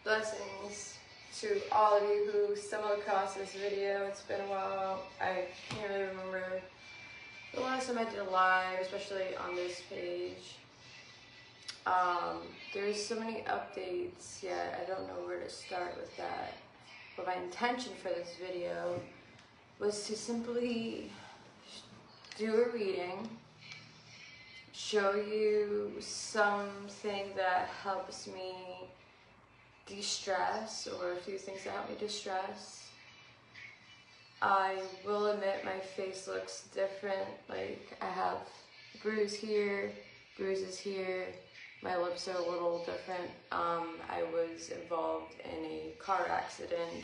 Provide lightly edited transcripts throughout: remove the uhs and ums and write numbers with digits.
Blessings to all of you who stumbled across this video. It's been a while. I can't really remember the last time I did a live, especially on this page. There's so many updates yet. I don't know where to start with that. But my intention for this video was to simply do a reading, show you something that helps me de-stress, or a few things that help me de-stress. I will admit my face looks different. Like, I have bruise here, bruises here. My lips are a little different. I was involved in a car accident.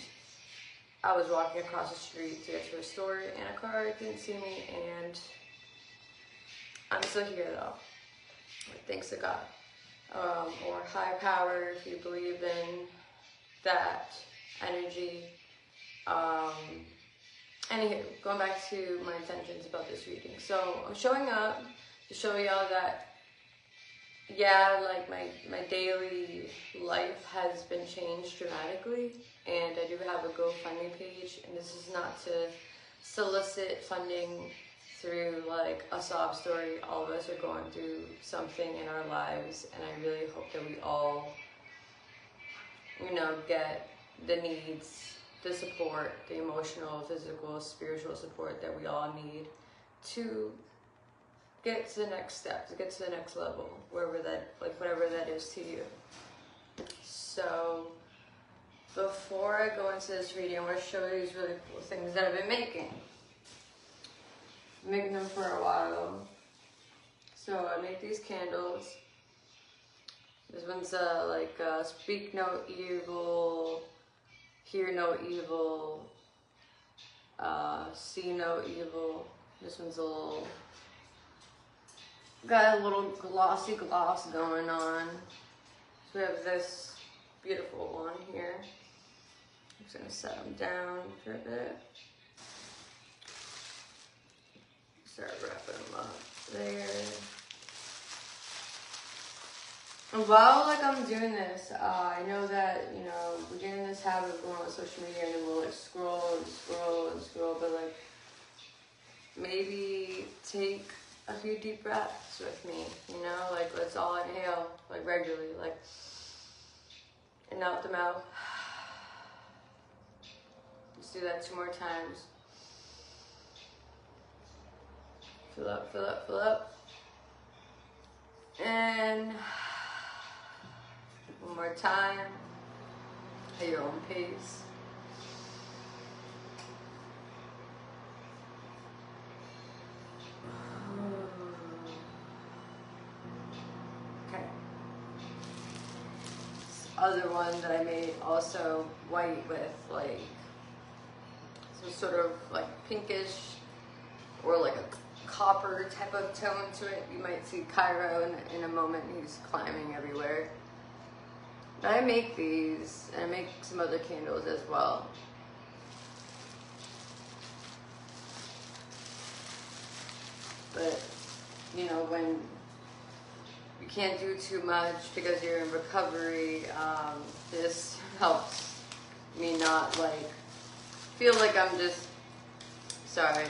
I was walking across the street to get to a store and a car didn't see me, and I'm still here though. Thanks to God. Or high power, if you believe in that energy. Anywho, going back to my intentions about this reading. So I'm showing up to show y'all that, yeah, like my daily life has been changed dramatically, and I do have a GoFundMe page, and this is not to solicit funding through like a sob story. All of us are going through something in our lives, and I really hope that we all, get the needs, the support, the emotional, physical, spiritual support that we all need to get to the next step, to get to the next level, wherever that, whatever that is to you. So before I go into this reading, I want to show you these really cool things that I've been making. Making them for a while. So I make these candles. This one's speak no evil, hear no evil, see no evil. This one's got a little glossy gloss going on. So we have this beautiful one here. I'm just gonna set them down for a bit. Start wrapping them up there. And while I'm doing this, I know that, we get in this habit of going on social media and then we'll scroll and scroll and scroll, but maybe take a few deep breaths with me, let's all inhale, regularly, and out the mouth. Let's do that 2 more times. Fill up, fill up, fill up. And 1 more time, at your own pace. Okay. This other one that I made, also white with some sort of pinkish or a copper type of tone to it. You might see Cairo in a moment. He's climbing everywhere. But I make these, and I make some other candles as well. But, when you can't do too much because you're in recovery, this helps me not feel like I'm just, sorry.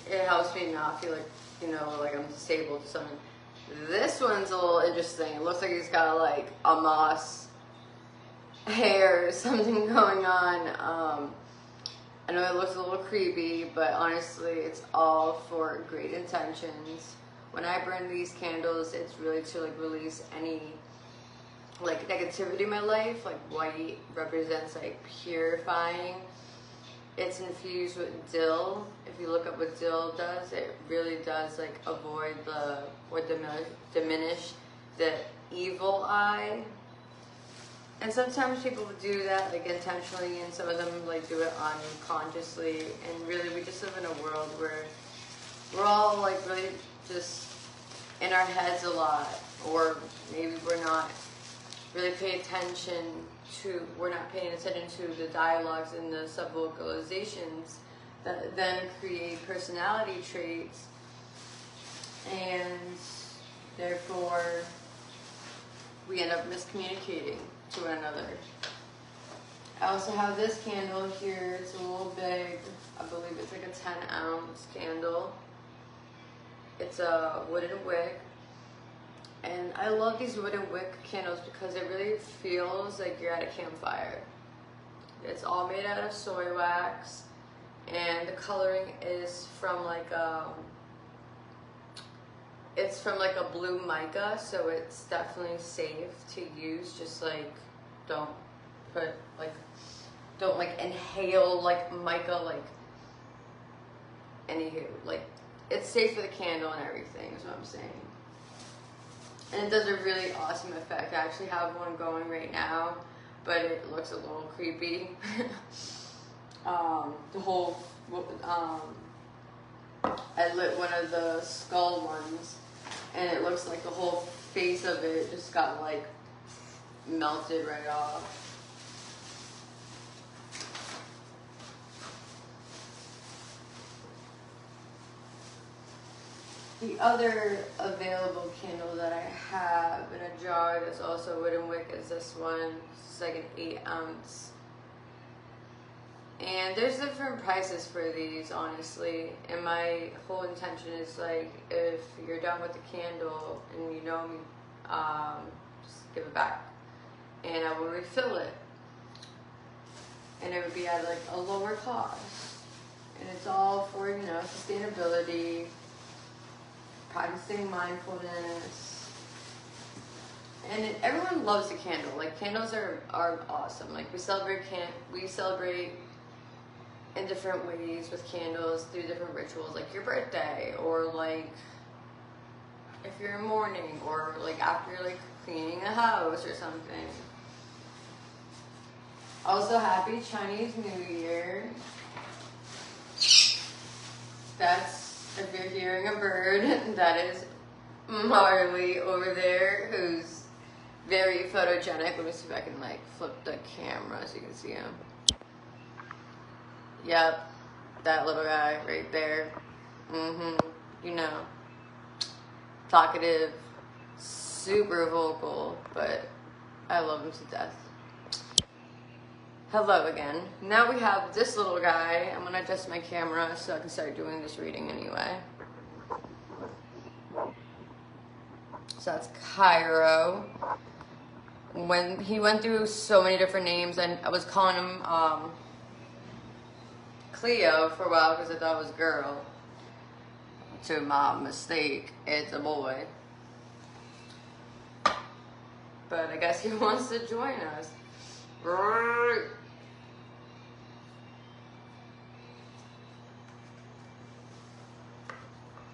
It helps me not feel like I'm disabled or something. This one's a little interesting. It looks like he's got a moss hair or something going on. I know it looks a little creepy, but honestly, it's all for great intentions. When I burn these candles, it's really to release any negativity in my life. White represents purifying. It's infused with dill. If you look up what dill does, it really does avoid or diminish the evil eye. And sometimes people do that intentionally, and some of them do it unconsciously. And really, we just live in a world where we're all really just in our heads a lot, or maybe we're not really paying attention to, the dialogues and the sub-vocalizations that then create personality traits, and therefore we end up miscommunicating. to another. I also have this candle here. It's a little big. I believe it's like a 10-ounce candle. It's a wooden wick. And I love these wooden wick candles because it really feels like you're at a campfire. It's all made out of soy wax. And the coloring is from like it's from like a blue mica, so it's definitely safe to use. Just like don't inhale like mica, like anywho, like it's safe for the candle and everything is what I'm saying. And it does a really awesome effect. I actually have one going right now, but it looks a little creepy. I lit one of the skull ones, and it looks like the whole face of it just got like melted right off. The other available candle that I have in a jar that's also wooden wick is this one. It's like an 8-ounce. And there's different prices for these, honestly. And my whole intention is like, if you're done with the candle and you know me, just give it back. And I will refill it. And it would be at like a lower cost. And it's all for, you know, sustainability, practicing mindfulness, and everyone loves a candle. Like candles are awesome. Like we celebrate in different ways with candles through different rituals, like your birthday, or like if you're in mourning, or like after you're like cleaning a house or something. Also, happy Chinese New Year. That's, if you're hearing a bird, that is Marley over there, who's very photogenic. Let me see if I can like flip the camera so you can see him. Yep, that little guy right there. You know, talkative, super vocal, but I love him to death. Hello again. Now we have this little guy. I'm gonna adjust my camera so I can start doing this reading anyway. So that's Cairo. When he went through so many different names, and I was calling him Cleo for a while because I thought it was a girl. To my mistake, it's a boy. But I guess he wants to join us.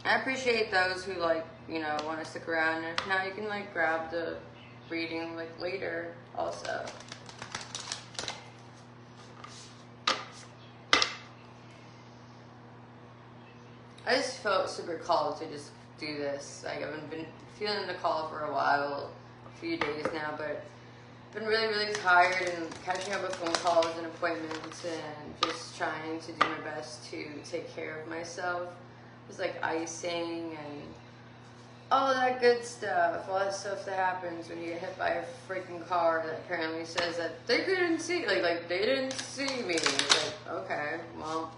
I appreciate those who like, you know, want to stick around. And if not, you can like grab the reading like later also. I just felt super called to just do this. Like I've been feeling the call for a while, a few days now, but I've been really, really tired and catching up with phone calls and appointments and just trying to do my best to take care of myself. It's like icing and all that good stuff, all that stuff that happens when you get hit by a freaking car that apparently says that they couldn't see, like they didn't see me. It's like, okay, well,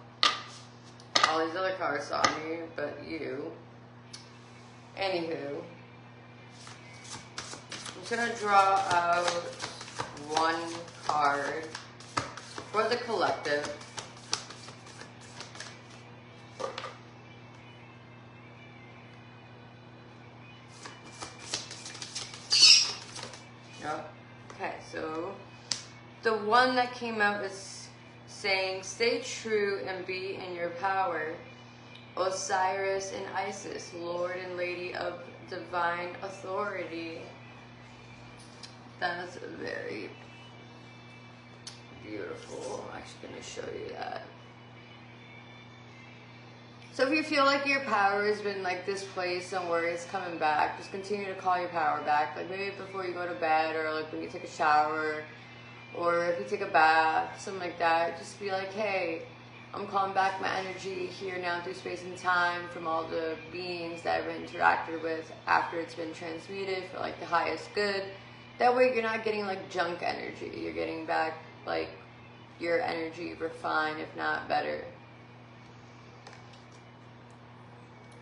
all these other cars saw me, but you. Anywho, I'm just gonna draw out one card for the collective. Okay, so the one that came out is saying, stay true and be in your power. Osiris and Isis, Lord and Lady of Divine Authority. That's very beautiful. I'm actually going to show you that. So if you feel like your power has been like displaced somewhere, it's coming back, just continue to call your power back. Like maybe before you go to bed, or like when you take a shower, or if you take a bath, something like that. Just be like, hey, I'm calling back my energy here now through space and time from all the beings that I've interacted with after it's been transmuted for like the highest good. That way you're not getting like junk energy. You're getting back like your energy refined, if not better.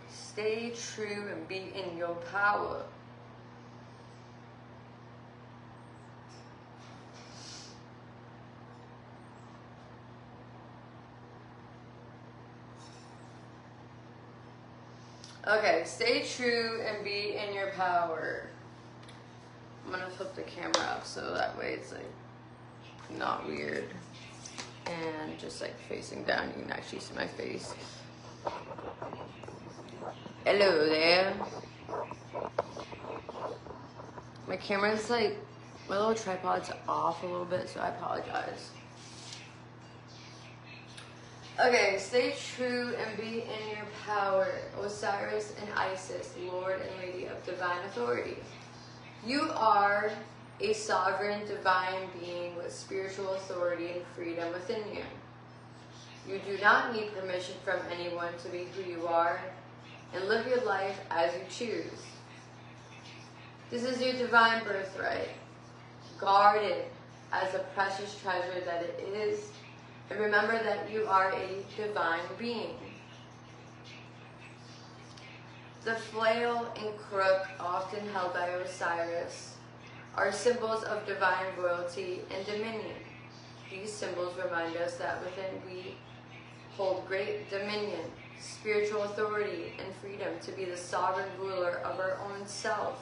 Stay true and be in your power. Okay, stay true and be in your power. I'm gonna flip the camera up so that way it's like not weird. And just like facing down, you can actually see my face. Hello there. My camera's like, my little tripod's off a little bit, so I apologize. Okay, stay true and be in your power. Osiris and Isis, Lord and Lady of Divine Authority. You are a sovereign divine being with spiritual authority and freedom within you. You do not need permission from anyone to be who you are and live your life as you choose. This is your divine birthright. Guard it as a precious treasure that it is, and remember that you are a divine being. The flail and crook, often held by Osiris, are symbols of divine royalty and dominion. These symbols remind us that within we hold great dominion, spiritual authority, and freedom to be the sovereign ruler of our own self.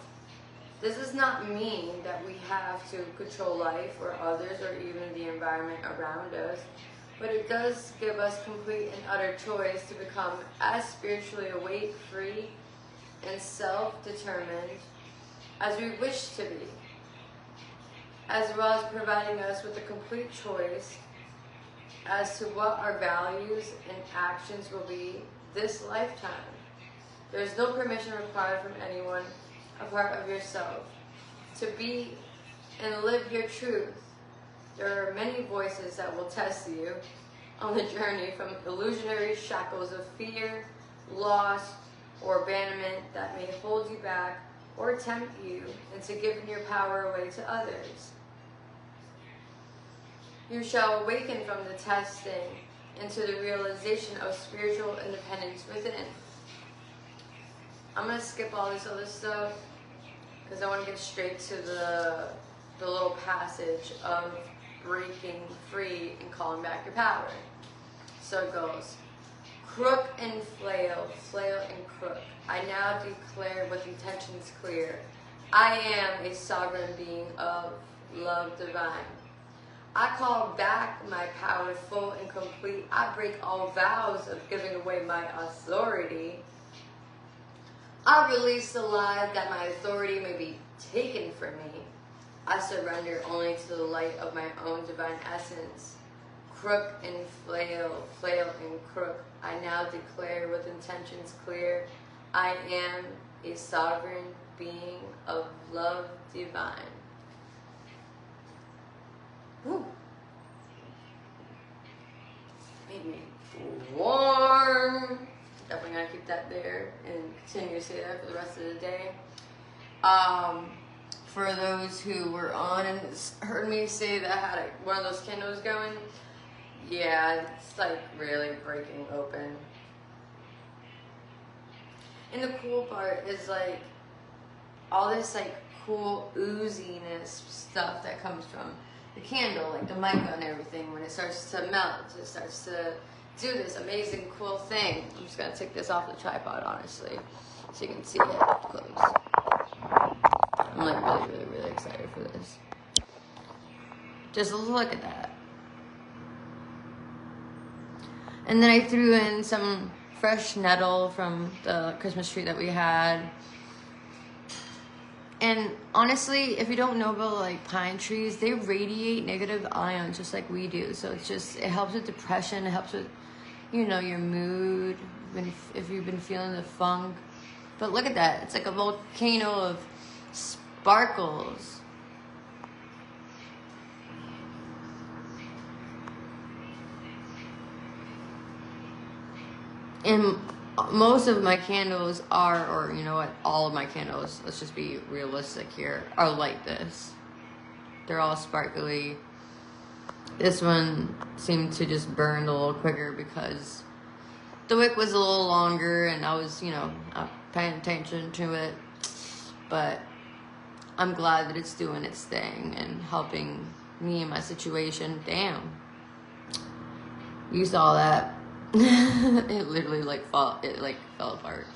This does not mean that we have to control life or others or even the environment around us, but it does give us complete and utter choice to become as spiritually awake, free, and self-determined as we wish to be, as well as providing us with a complete choice as to what our values and actions will be this lifetime. There is no permission required from anyone apart of yourself to be and live your truth. There are many voices that will test you on the journey from illusionary shackles of fear, loss, or abandonment that may hold you back or tempt you into giving your power away to others. You shall awaken from the testing into the realization of spiritual independence within. I'm going to skip all this other stuff because I want to get straight to the little passage of breaking free and calling back your power. So it goes, crook and flail, flail and crook. I now declare with intentions clear. I am a sovereign being of love divine. I call back my power full and complete. I break all vows of giving away my authority. I release the lie that my authority may be taken from me. I surrender only to the light of my own divine essence. Crook and flail, flail and crook. I now declare with intentions clear. I am a sovereign being of love divine. Woo. Made me warm. Definitely gonna keep that there and continue to say that for the rest of the day. For those who were on and heard me say that I had one of those candles going, yeah, it's like really breaking open. And the cool part is like all this like cool ooziness stuff that comes from the candle, like the mica and everything. When it starts to melt, it starts to do this amazing cool thing. I'm just gonna take this off the tripod, honestly, so you can see it up close. I'm like really excited for this. Just look at that. And then I threw in some fresh nettle from the Christmas tree that we had. And honestly, if you don't know about like pine trees, they radiate negative ions just like we do. So it's just, it helps with depression. It helps with, you know, your mood, if you've been feeling the funk. But look at that. It's like a volcano of sparkles. And most of my candles are, or you know what, all of my candles, let's just be realistic here, are like this. they're all sparkly. This one seemed to just burn a little quicker because the wick was a little longer and I was, not paying attention to it. But I'm glad that it's doing its thing and helping me in my situation. Damn. You saw that. It literally fell apart.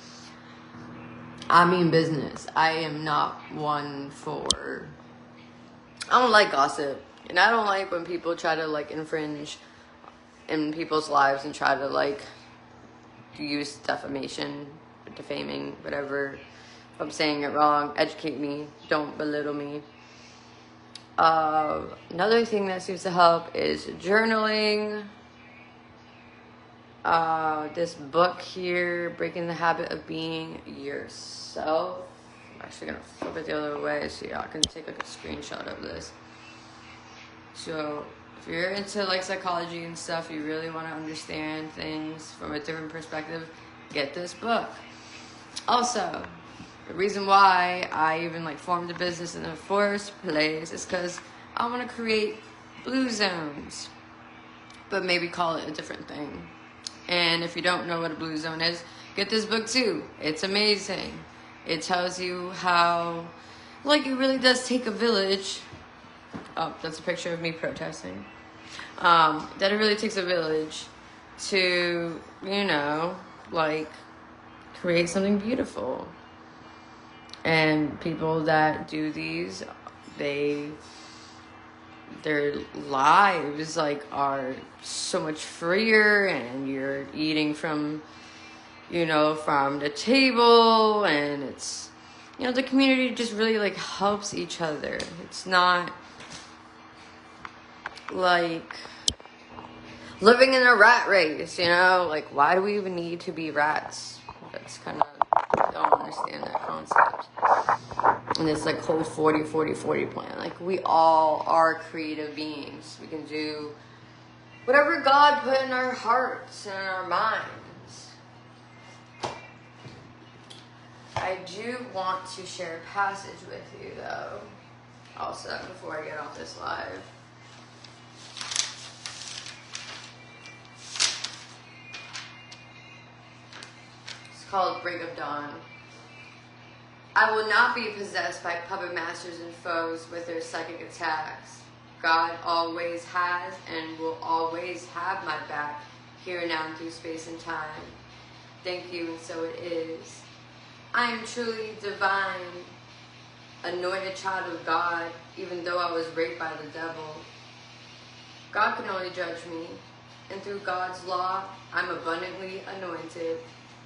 I mean business. I am not one for... I don't like gossip. And I don't like when people try to infringe in people's lives and try to use defamation, defaming, whatever. If I'm saying it wrong, educate me. Don't belittle me. Another thing that seems to help is journaling. This book here, Breaking the Habit of Being Yourself. I'm actually going to flip it the other way so y'all can take a screenshot of this. So if you're into psychology and stuff, you really want to understand things from a different perspective, get this book. Also, the reason why I even formed a business in the first place is because I want to create blue zones, but maybe call it a different thing. And if you don't know what a blue zone is, get this book too. It's amazing. It tells you how, it really does take a village. Oh, that's a picture of me protesting. That it really takes a village to, create something beautiful. And people that do these, their lives are so much freer, and you're eating from from the table, and it's the community just really helps each other. It's not living in a rat race, why do we even need to be rats? That's kind of, I don't understand that concept. And this whole 40-40-40 plan. We all are creative beings. We can do whatever God put in our hearts and in our minds. I do want to share a passage with you, though, also, before I get off this live. It's called Break of Dawn. I will not be possessed by puppet masters and foes with their psychic attacks. God always has and will always have my back, here and now and through space and time. Thank you, and so it is. I am truly divine, anointed child of God, even though I was raped by the devil. God can only judge me, and through God's law, I'm abundantly anointed,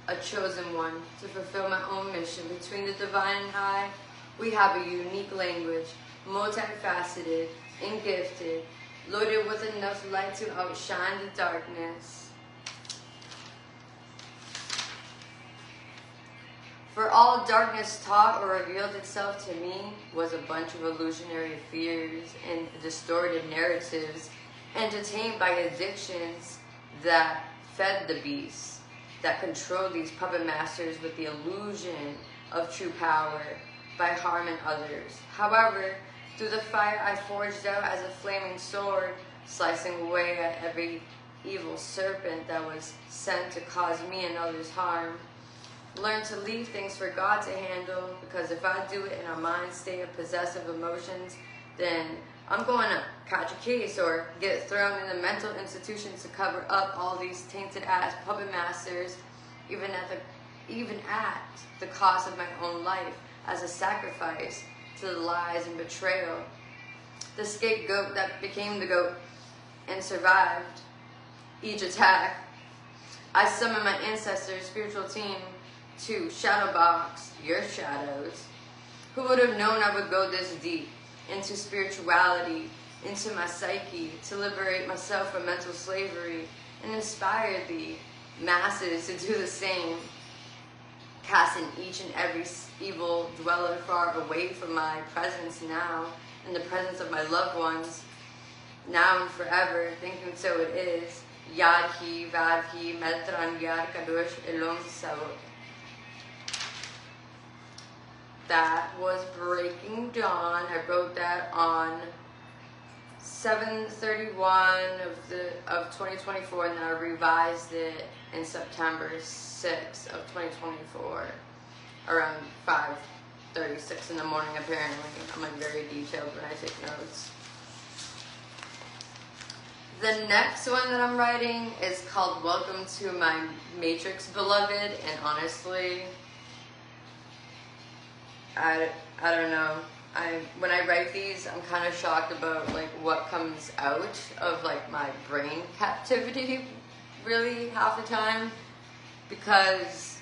a chosen one to fulfill my own mission. Between the divine and I, we have a unique language, multifaceted and gifted, loaded with enough light to outshine the darkness. For all darkness taught or revealed itself to me was a bunch of illusionary fears and distorted narratives entertained by addictions that fed the beast, that controlled these puppet masters with the illusion of true power by harming others. However, through the fire I forged out as a flaming sword, slicing away at every evil serpent that was sent to cause me and others harm. Learn to leave things for God to handle, because if I do it in a mind state of possessive emotions, then I'm going to catch a case or get thrown in a mental institution to cover up all these tainted ass puppet masters, even at the cost of my own life, as a sacrifice to the lies and betrayal. The scapegoat that became the goat and survived each attack. I summon my ancestors' spiritual team to shadow box your shadows. Who would have known I would go this deep into spirituality, into my psyche, to liberate myself from mental slavery and inspire the masses to do the same, casting each and every evil dweller far away from my presence now, in the presence of my loved ones, now and forever. Thinking so it is. Yad Hi, Vad Hi, Meltran Yad Kadosh Elom Savot. That was Breaking Dawn. I wrote that on 7/31 of 2024, and I revised it in September 6th of 2024, around 5:36 in the morning. Apparently, I'm like very detailed when I take notes. The next one that I'm writing is called "Welcome to My Matrix, Beloved," and honestly, I don't know. When I write these, I'm kind of shocked about like what comes out of like my brain captivity, really half the time, because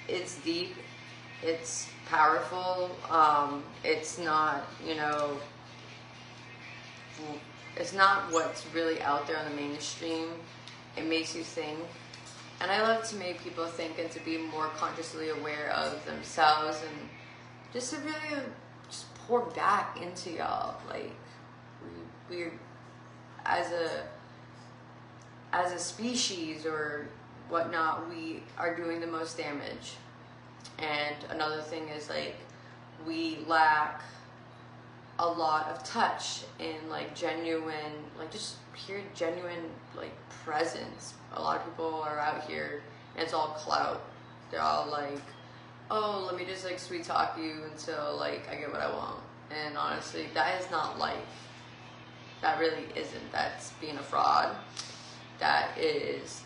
it's deep, it's powerful. It's not, it's not what's really out there on the mainstream. It makes you think. And I love to make people think and to be more consciously aware of themselves, and just to really just pour back into y'all. Like, we're as a species or whatnot, we are doing the most damage. And another thing is, like, we lack a lot of touch and like genuine, like just pure genuine like presence. A lot of people are out here and it's all clout. They're all like, oh, let me just like sweet talk you until like I get what I want. And honestly, that is not life. That really isn't. That's being a fraud. That is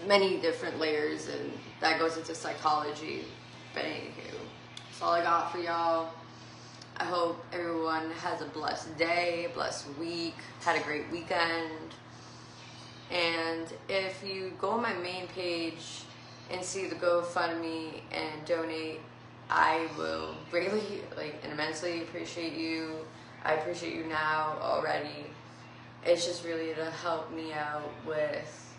many different layers, and that goes into psychology. But anywho, that's all I got for y'all. I hope everyone has a blessed day, a blessed week, had a great weekend. And if you go on my main page and see the GoFundMe and donate, I will greatly, like, and immensely appreciate you. I appreciate you now already. It's just really to help me out with,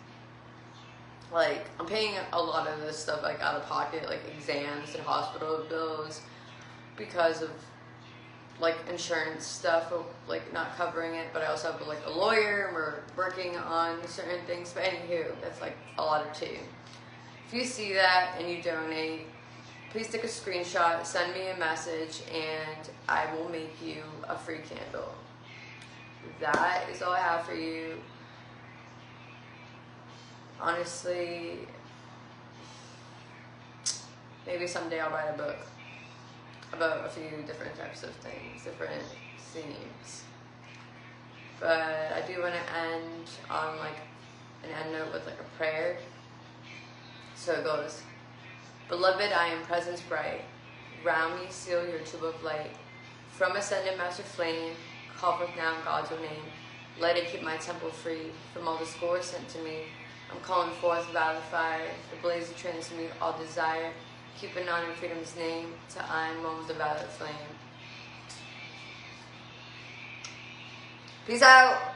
like, I'm paying a lot of this stuff like out of pocket, like exams and hospital bills, because of like insurance stuff, like not covering it. But I also have like a lawyer, and we're working on certain things. But anywho, that's like a lot of tea. If you see that and you donate, please take a screenshot, send me a message, and I will make you a free candle. That is all I have for you. Honestly, maybe someday I'll write a book about a few different types of things, different themes. But I do want to end on like an end note with like a prayer. So it goes, Beloved, I am presence bright. Round me seal your tube of light. From ascended master flame, call forth now in God's own name. Let it keep my temple free from all the scores sent to me. I'm calling forth violet fire, the blaze to transmute all desire. Keeping on in freedom's name, till I am one with the violet flame. Peace out.